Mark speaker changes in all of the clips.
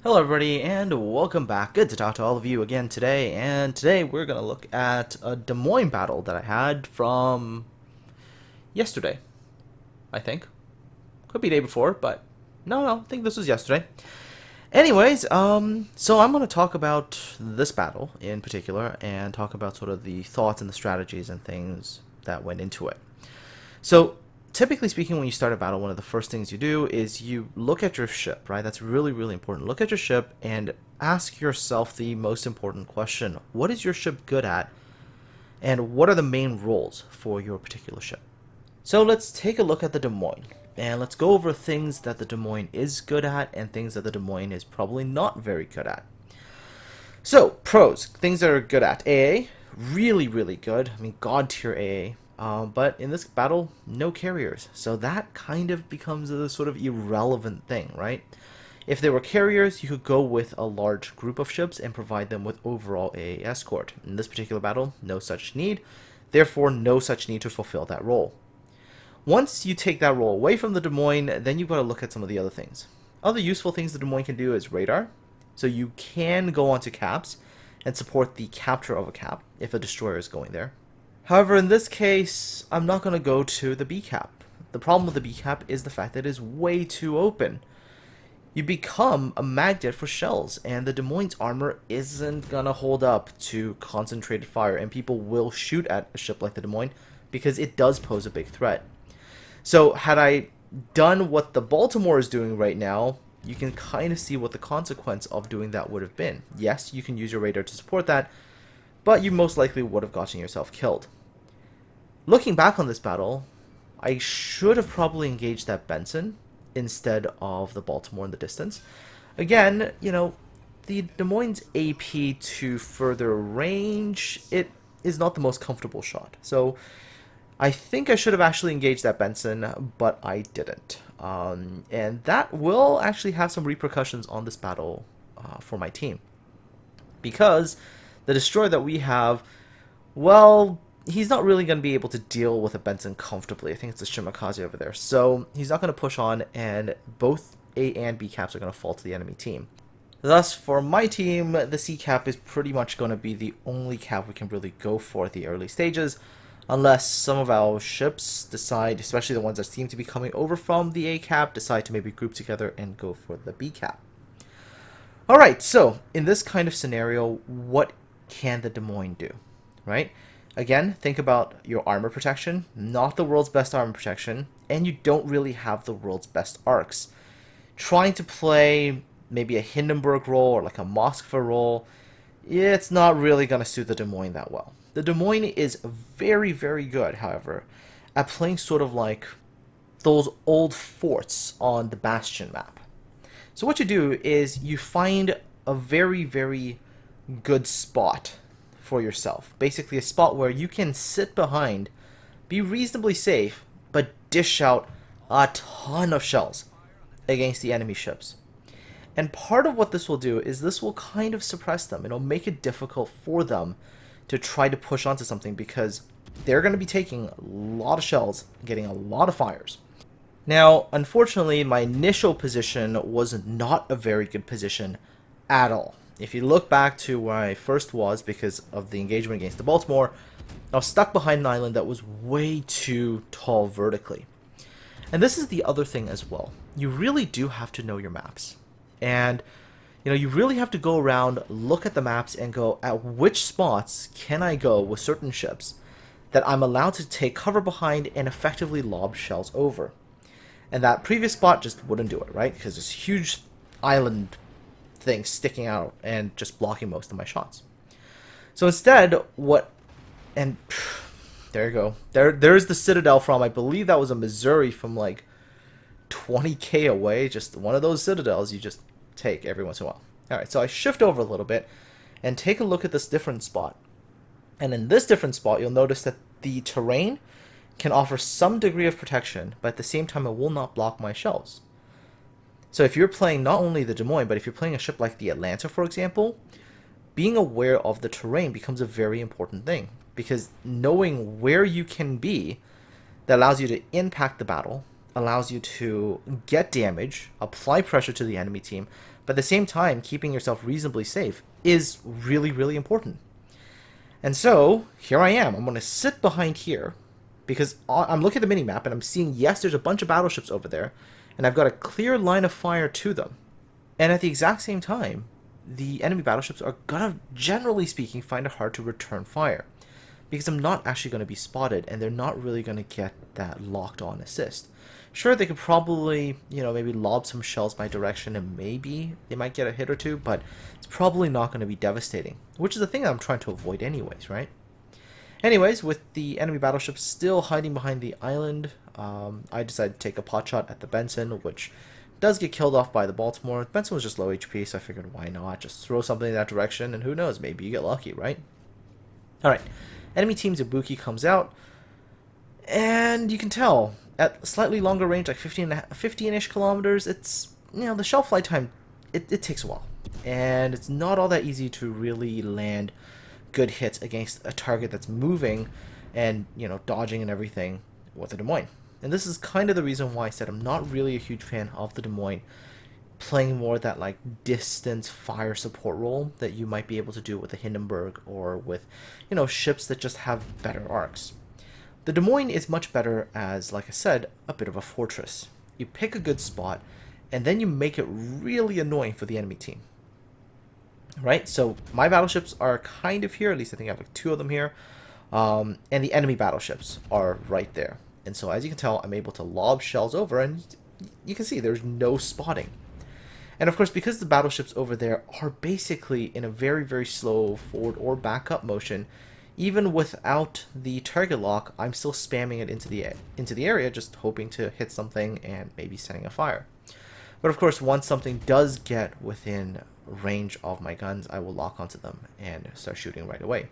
Speaker 1: Hello everybody and welcome back. Good to talk to all of you again today, and today we're going to look at a Des Moines battle that I had from yesterday, I think. Could be day before, but no, I think this was yesterday. Anyways, so I'm going to talk about this battle in particular and talk about sort of the thoughts and the strategies and things that went into it. So typically speaking, when you start a battle, one of the first things you do is you look at your ship, right? That's really, really important. Look at your ship and ask yourself the most important question. What is your ship good at? And what are the main roles for your particular ship? So let's take a look at the Des Moines. And let's go over things that the Des Moines is good at and things that the Des Moines is probably not very good at. So, pros. Things that are good at. AA, really, really good. I mean, God tier AA. But in this battle, no carriers. So that kind of becomes a sort of irrelevant thing, right? If there were carriers, you could go with a large group of ships and provide them with overall AA escort. In this particular battle, no such need. Therefore, no such need to fulfill that role. Once you take that role away from the Des Moines, then you've got to look at some of the other things. Other useful things the Des Moines can do is radar. So you can go onto caps and support the capture of a cap if a destroyer is going there. However, in this case, I'm not going to go to the B cap. The problem with the B cap is the fact that it is way too open. You become a magnet for shells, and the Des Moines armor isn't going to hold up to concentrated fire, and people will shoot at a ship like the Des Moines because it does pose a big threat. So had I done what the Baltimore is doing right now, you can kind of see what the consequence of doing that would have been. Yes, you can use your radar to support that, but you most likely would have gotten yourself killed. Looking back on this battle, I should have probably engaged that Benson instead of the Baltimore in the distance. Again, you know, the Des Moines AP to further range, it is not the most comfortable shot. So I think I should have actually engaged that Benson, but I didn't. And that will actually have some repercussions on this battle for my team. Because the destroyer that we have, well, he's not really going to be able to deal with a Benson comfortably. I think it's a Shimakaze over there. So he's not going to push on, and both A and B caps are going to fall to the enemy team. Thus, for my team, the C cap is pretty much going to be the only cap we can really go for at the early stages, unless some of our ships decide, especially the ones that seem to be coming over from the A cap, decide to maybe group together and go for the B cap. Alright, so in this kind of scenario, what can the Des Moines do, right? Again, think about your armor protection, not the world's best armor protection, and you don't really have the world's best arcs. Trying to play maybe a Hindenburg role or like a Moskva role, it's not really going to suit the Des Moines that well. The Des Moines is very, very good, however, at playing sort of like those old forts on the Bastion map. So what you do is you find a very, very good spot for yourself. Basically a spot where you can sit behind, be reasonably safe, but dish out a ton of shells against the enemy ships. And part of what this will do is this will kind of suppress them. It'll make it difficult for them to try to push onto something because they're going to be taking a lot of shells, getting a lot of fires. Now, unfortunately, my initial position was not a very good position at all. If you look back to where I first was because of the engagement against the Baltimore, I was stuck behind an island that was way too tall vertically. And this is the other thing as well. You really do have to know your maps. And, you know, you really have to go around, look at the maps, and go, at which spots can I go with certain ships that I'm allowed to take cover behind and effectively lob shells over. And that previous spot just wouldn't do it, right? Because this huge island thing sticking out and just blocking most of my shots. So instead, and there you go. There's the Citadel from, I believe that was a Missouri from like 20k away. Just one of those Citadels you just take every once in a while. Alright, so I shift over a little bit and take a look at this different spot. And in this different spot, you'll notice that the terrain can offer some degree of protection, but at the same time it will not block my shells. So if you're playing not only the Des Moines, but if you're playing a ship like the Atlanta, for example, being aware of the terrain becomes a very important thing. Because knowing where you can be, that allows you to impact the battle, allows you to get damage, apply pressure to the enemy team, but at the same time keeping yourself reasonably safe is really, really important. And so, here I am. I'm going to sit behind here, because I'm looking at the minimap and I'm seeing, yes, there's a bunch of battleships over there, and I've got a clear line of fire to them. And at the exact same time, the enemy battleships are gonna, generally speaking, find it hard to return fire, because I'm not actually going to be spotted, and they're not really going to get that locked-on assist. Sure, they could probably, maybe lob some shells my direction, and maybe they might get a hit or two, but it's probably not going to be devastating, which is the thing that I'm trying to avoid anyways, right? Anyways, with the enemy battleships still hiding behind the island, I decided to take a pot shot at the Benson, which does get killed off by the Baltimore. The Benson was just low HP, so I figured, why not? Just throw something in that direction, and who knows, maybe you get lucky, right? Alright, enemy team's Ibuki comes out, and you can tell, at slightly longer range, like 15-ish kilometers, it's, the shell flight time, it takes a while. And it's not all that easy to really land good hits against a target that's moving and, dodging and everything with the Des Moines. And this is kind of the reason why I said I'm not really a huge fan of the Des Moines playing more that like distance fire support role that you might be able to do with the Hindenburg or with, ships that just have better arcs. The Des Moines is much better as, like I said, a bit of a fortress. You pick a good spot, and then you make it really annoying for the enemy team. Right? So my battleships are kind of here, at least I think I have like 2 of them here, and the enemy battleships are right there. And so as you can tell, I'm able to lob shells over, and you can see there's no spotting. And of course, because the battleships over there are basically in a very, very slow forward or backup motion, even without the target lock, I'm still spamming it into the area, just hoping to hit something and maybe setting a fire. But of course, once something does get within range of my guns, I will lock onto them and start shooting right away.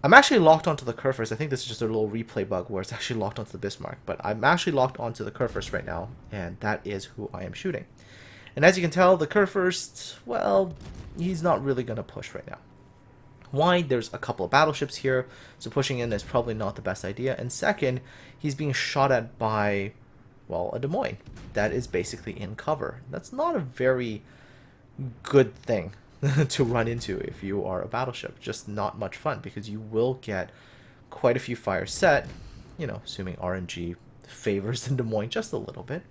Speaker 1: I'm actually locked onto the Kurfürst. I think this is just a little replay bug where it's actually locked onto the Bismarck, but I'm actually locked onto the Kurfürst right now, and that is who I am shooting. And as you can tell, the Kurfürst, well, he's not really going to push right now. Why? There's a couple of battleships here, so pushing in is probably not the best idea. And second, he's being shot at by, well, a Des Moines that is basically in cover. That's not a very good thing to run into if you are a battleship. Just not much fun, because you will get quite a few fires set, assuming RNG favors the Des Moines just a little bit.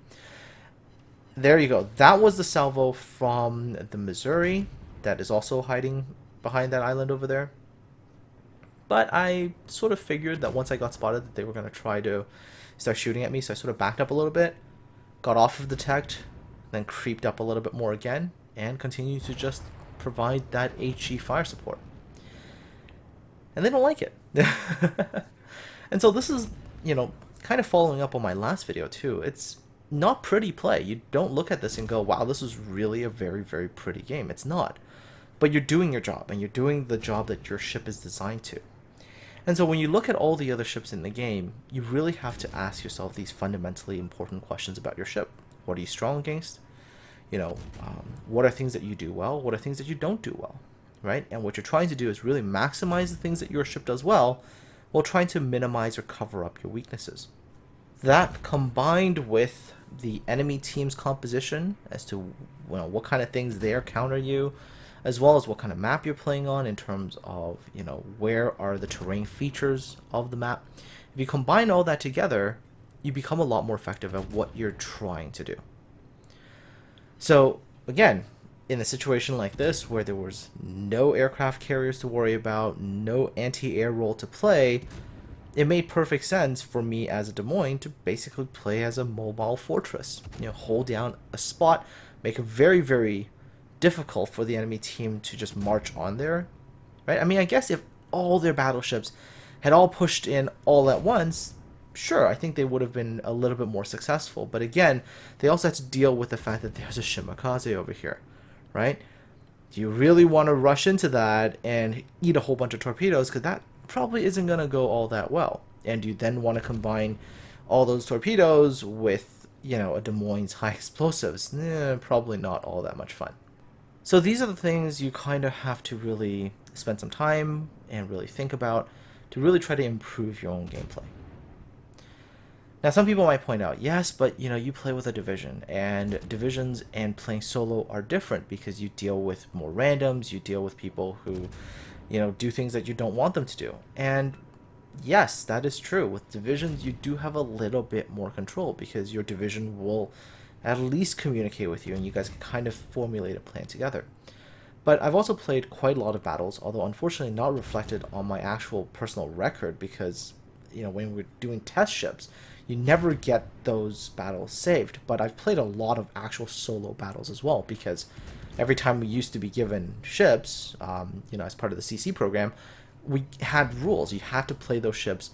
Speaker 1: There you go. That was the salvo from the Missouri that is also hiding behind that island over there. But I sort of figured that once I got spotted that they were going to try to start shooting at me, so I sort of backed up a little bit, got off of detect, then creeped up a little bit more again, and continued to just provide that HE fire support. And they don't like it. And so this is, kind of following up on my last video too. It's not pretty play. You don't look at this and go, wow, this was really a very, very pretty game. It's not. But you're doing your job, and you're doing the job that your ship is designed to. And so when you look at all the other ships in the game, you really have to ask yourself these fundamentally important questions about your ship. What are you strong against? What are things that you do well? What are things that you don't do well? Right? And what you're trying to do is really maximize the things that your ship does well, while trying to minimize or cover up your weaknesses. That, combined with the enemy team's composition as to what kind of things they're countering you, as well as what kind of map you're playing on in terms of, where are the terrain features of the map. If you combine all that together, you become a lot more effective at what you're trying to do. So, again, in a situation like this, where there was no aircraft carriers to worry about, no anti-air role to play, it made perfect sense for me as a Des Moines to basically play as a mobile fortress. Hold down a spot, make it very, very difficult for the enemy team to just march on there, right? I mean, I guess if all their battleships had all pushed in all at once, sure, I think they would have been a little bit more successful. But again, they also had to deal with the fact that there's a Shimakaze over here, right? Do you really want to rush into that and eat a whole bunch of torpedoes? Because that probably isn't going to go all that well. And you then want to combine all those torpedoes with, a Des Moines high explosives. Probably not all that much fun. So these are the things you kind of have to really spend some time and really think about to really try to improve your own gameplay. Now, some people might point out, yes, but you play with a division, and divisions and playing solo are different because you deal with more randoms, you deal with people who, do things that you don't want them to do. And yes, that is true. With divisions, you do have a little bit more control because your division will at least communicate with you and you guys can kind of formulate a plan together. But I've also played quite a lot of battles, although unfortunately not reflected on my actual personal record because, when we're doing test ships, you never get those battles saved. But I've played a lot of actual solo battles as well because every time we used to be given ships, as part of the CC program, we had rules. You had to play those ships,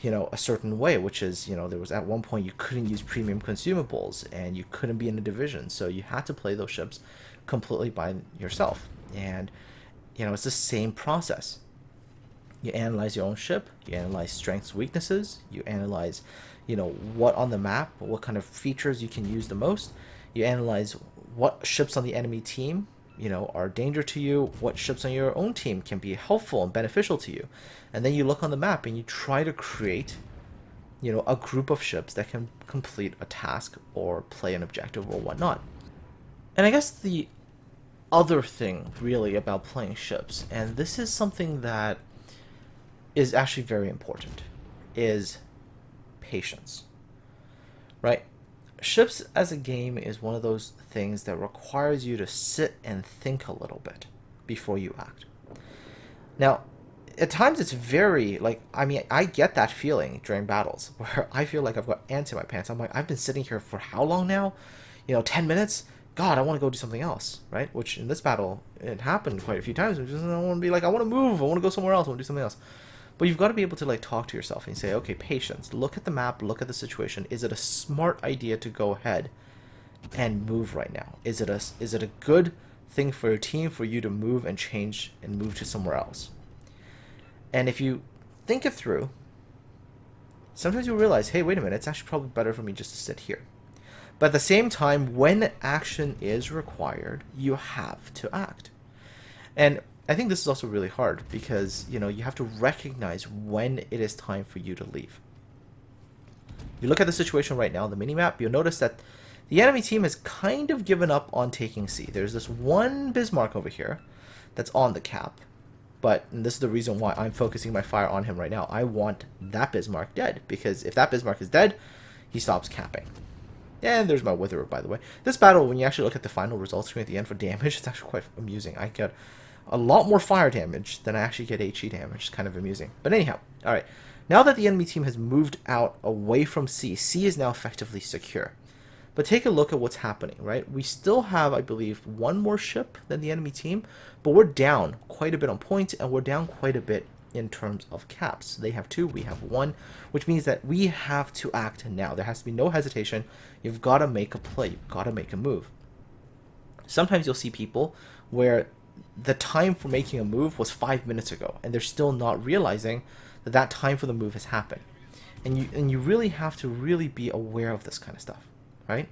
Speaker 1: a certain way, which is, there was at one point you couldn't use premium consumables and you couldn't be in a division. So you had to play those ships completely by yourself. And, it's the same process. You analyze your own ship, you analyze strengths, weaknesses, you analyze, what on the map, what kind of features you can use the most. You analyze what ships on the enemy team, are a danger to you, what ships on your own team can be helpful and beneficial to you. And then you look on the map and you try to create, a group of ships that can complete a task or play an objective or whatnot. And I guess the other thing really about playing ships, and this is something that is actually very important, is patience, right? Ships as a game is one of those things that requires you to sit and think a little bit before you act. Now, at times it's very, I get that feeling during battles where I feel like I've got ants in my pants. I'm like, I've been sitting here for how long now? 10 minutes? God, I want to go do something else, right? Which in this battle, it happened quite a few times. I want to be like, I want to move. I want to go somewhere else. I want to do something else. But you've got to be able to talk to yourself and say, okay, patience. Look at the map. Look at the situation. Is it a smart idea to go ahead and move right now? Is it a good thing for your team for you to move and change and move to somewhere else? And if you think it through, sometimes you'll realize, hey, wait a minute, it's actually probably better for me just to sit here. But at the same time, when action is required, you have to act. And I think this is also really hard because, you have to recognize when it is time for you to leave. You look at the situation right now, the minimap, you'll notice that the enemy team has kind of given up on taking C. There's this one Bismarck over here that's on the cap. But this is the reason why I'm focusing my fire on him right now. I want that Bismarck dead because if that Bismarck is dead, he stops capping. And there's my Witherer, by the way. This battle, when you actually look at the final results screen at the end for damage, it's actually quite amusing. I get a lot more fire damage than I actually get HE damage. It's kind of amusing. But anyhow, alright. Now that the enemy team has moved out away from C, C is now effectively secure. But take a look at what's happening, right? We still have, I believe, one more ship than the enemy team, but we're down quite a bit on points, and we're down quite a bit in terms of caps. They have 2, we have 1, which means that we have to act now. There has to be no hesitation. You've got to make a play. You've got to make a move. Sometimes you'll see people where the time for making a move was 5 minutes ago, and they're still not realizing that that time for the move has happened. And you really have to really be aware of this kind of stuff, right?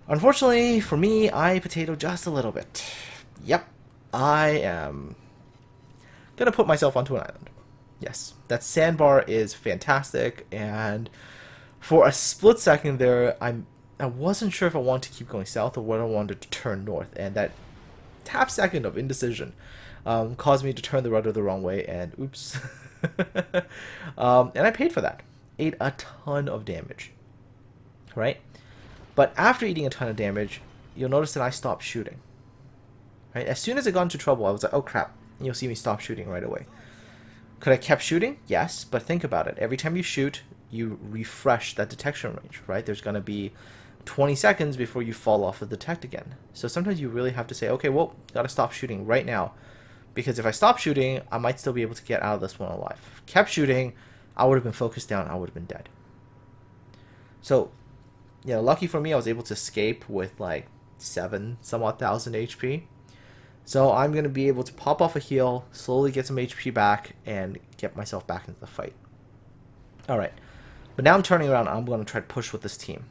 Speaker 1: Unfortunately, for me, I potato just a little bit. Yep, I am gonna put myself onto an island. Yes, that sandbar is fantastic, and for a split second there, I wasn't sure if I wanted to keep going south or whether I wanted to turn north, and that half second of indecision caused me to turn the rudder the wrong way, and oops. And I paid for that. Ate a ton of damage, right? But after eating a ton of damage, you'll notice that I stopped shooting. Right? As soon as I got into trouble, I was like, oh crap. And you'll see me stop shooting right away. Could I kept shooting? Yes, but think about it. Every time you shoot, you refresh that detection range, right? There's going to be 20 seconds before you fall off the detect again. So sometimes you really have to say, okay, well, gotta stop shooting right now. Because if I stop shooting, I might still be able to get out of this one alive. If I kept shooting, I would have been focused down, I would have been dead. So, lucky for me, I was able to escape with like 7-some-odd thousand HP. So I'm going to be able to pop off a heal, slowly get some HP back, and get myself back into the fight. Alright, but now I'm turning around, I'm going to try to push with this team.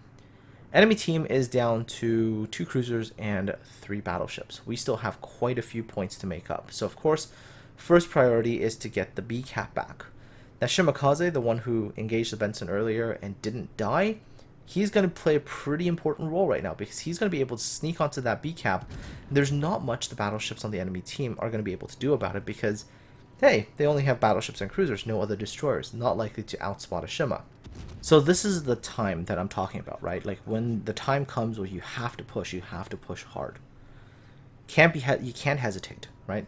Speaker 1: Enemy team is down to 2 cruisers and 3 battleships. We still have quite a few points to make up. So of course, first priority is to get the B cap back. That Shimakaze, the one who engaged the Benson earlier and didn't die, he's going to play a pretty important role right now because he's going to be able to sneak onto that B cap. There's not much the battleships on the enemy team are going to be able to do about it because, hey, they only have battleships and cruisers, no other destroyers, not likely to outspot a Shima. So this is the time that I'm talking about, right? Like when the time comes where you have to push hard. You can't hesitate, right?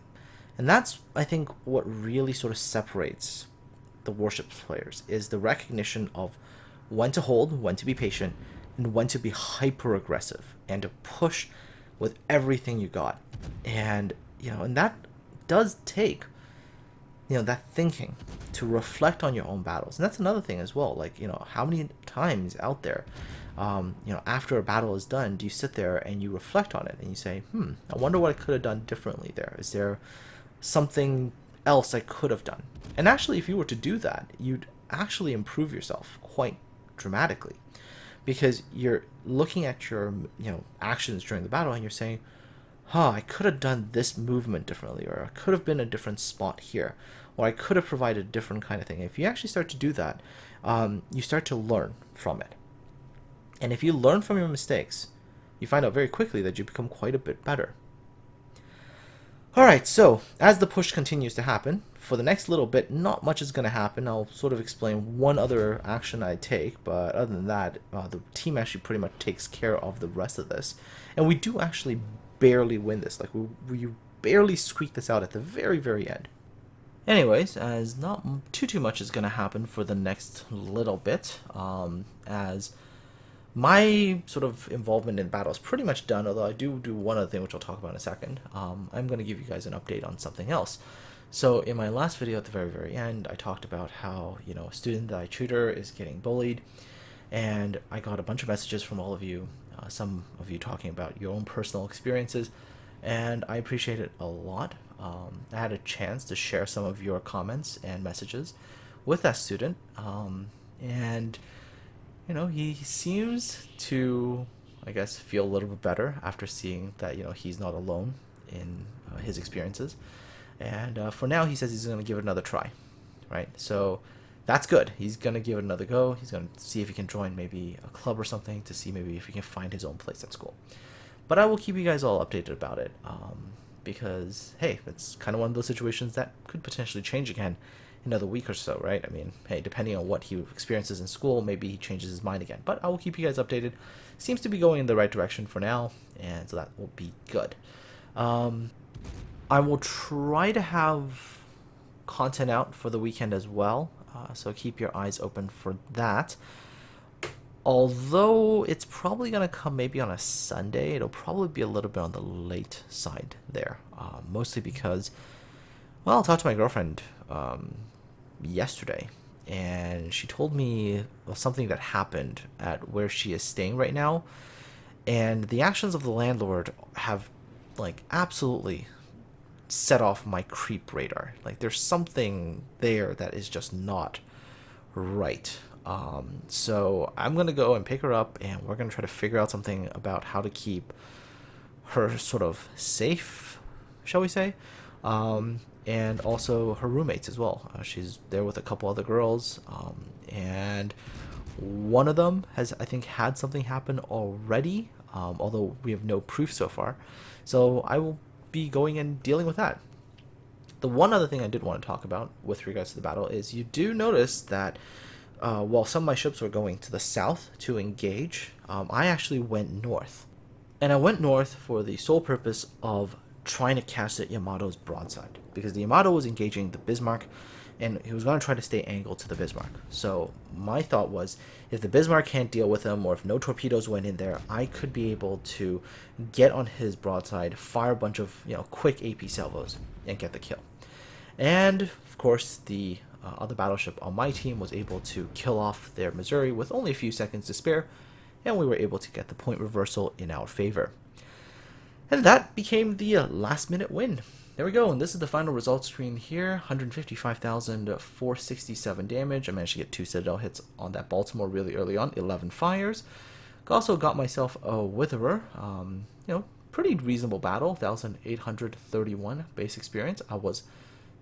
Speaker 1: And that's, I think, what really sort of separates the Warships players is the recognition of when to hold, when to be patient, and when to be hyper aggressive and to push with everything you got. And and that does take that thinking to reflect on your own battles. And that's another thing as well. Like, how many times out there after a battle is done, do you sit there and you reflect on it and you say, I wonder what I could have done differently there. Is there something else I could have done? And actually, if you were to do that, you'd actually improve yourself quite dramatically, because you're looking at your actions during the battle and you're saying, I could have done this movement differently, or I could have been a different spot here, or I could have provided a different kind of thing. If you actually start to do that, you start to learn from it. And if you learn from your mistakes, you find out very quickly that you become quite a bit better. Alright, so as the push continues to happen, for the next little bit, not much is going to happen. I'll sort of explain one other action I take, but other than that, the team actually pretty much takes care of the rest of this. And we do actually barely win this. Like, we barely squeak this out at the very, very end. Anyways, as not too much is going to happen for the next little bit, as my sort of involvement in battle is pretty much done, although I do one other thing which I'll talk about in a second. I'm going to give you guys an update on something else. So in my last video at the very, very end, I talked about how, a student that I tutor is getting bullied, and I got a bunch of messages from all of you, some of you talking about your own personal experiences, and I appreciate it a lot. I had a chance to share some of your comments and messages with that student, and he seems to, I guess, feel a little bit better after seeing that, he's not alone in his experiences. And for now, he says he's going to give it another try, right? So that's good. He's going to give it another go. He's going to see if he can join maybe a club or something to see maybe if he can find his own place at school. But I will keep you guys all updated about it because, hey, it's kind of one of those situations that could potentially change again in another week or so, right? I mean, hey, depending on what he experiences in school, maybe he changes his mind again. But I will keep you guys updated. Seems to be going in the right direction for now, and so that will be good. I will try to have content out for the weekend as well, so keep your eyes open for that. Although it's probably going to come maybe on a Sunday, it'll probably be a little bit on the late side there, mostly because, well, I talked to my girlfriend yesterday, and she told me something that happened at where she is staying right now, and the actions of the landlord have, like, absolutely set off my creep radar. Like, there's something there that is just not right. So I'm gonna go and pick her up, and we're gonna try to figure out something about how to keep her sort of safe, shall we say, and also her roommates as well. She's there with a couple other girls, and one of them has, I think, had something happen already, although we have no proof so far. So I will be going and dealing with that. The one other thing I did want to talk about with regards to the battle is you do notice that while some of my ships were going to the south to engage, I actually went north. And I went north for the sole purpose of trying to catch the Yamato's broadside, because the Yamato was engaging the Bismarck, and he was going to try to stay angled to the Bismarck. So my thought was, if the Bismarck can't deal with him, or if no torpedoes went in there, I could be able to get on his broadside, fire a bunch of quick AP salvos, and get the kill. And of course, the other battleship on my team was able to kill off their Missouri with only a few seconds to spare, and we were able to get the point reversal in our favor. And that became the last minute win. There we go, and this is the final result screen here. 155,467 damage. I managed to get 2 Citadel hits on that Baltimore really early on, 11 fires. Also got myself a Witherer. Pretty reasonable battle, 1,831 base experience. I was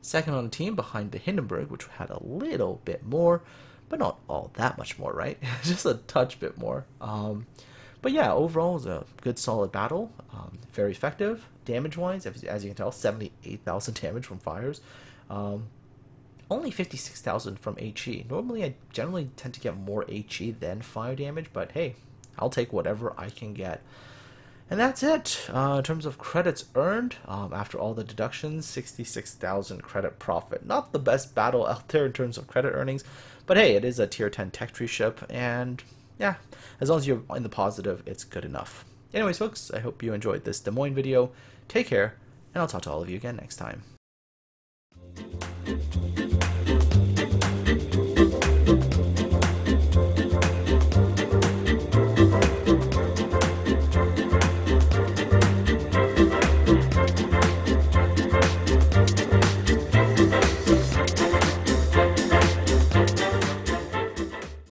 Speaker 1: Second on the team behind the Hindenburg, which had a little bit more, but not all that much more, right? Just a touch bit more. But yeah, overall, it was a good, solid battle. Very effective. Damage-wise, as you can tell, 78,000 damage from fires. Only 56,000 from HE. Normally, I generally tend to get more HE than fire damage, but hey, I'll take whatever I can get. And that's it. In terms of credits earned, after all the deductions, 66,000 credit profit. Not the best battle out there in terms of credit earnings, but hey, it is a tier 10 tech tree ship, and yeah, as long as you're in the positive, it's good enough. Anyways, folks, I hope you enjoyed this Des Moines video. Take care, and I'll talk to all of you again next time.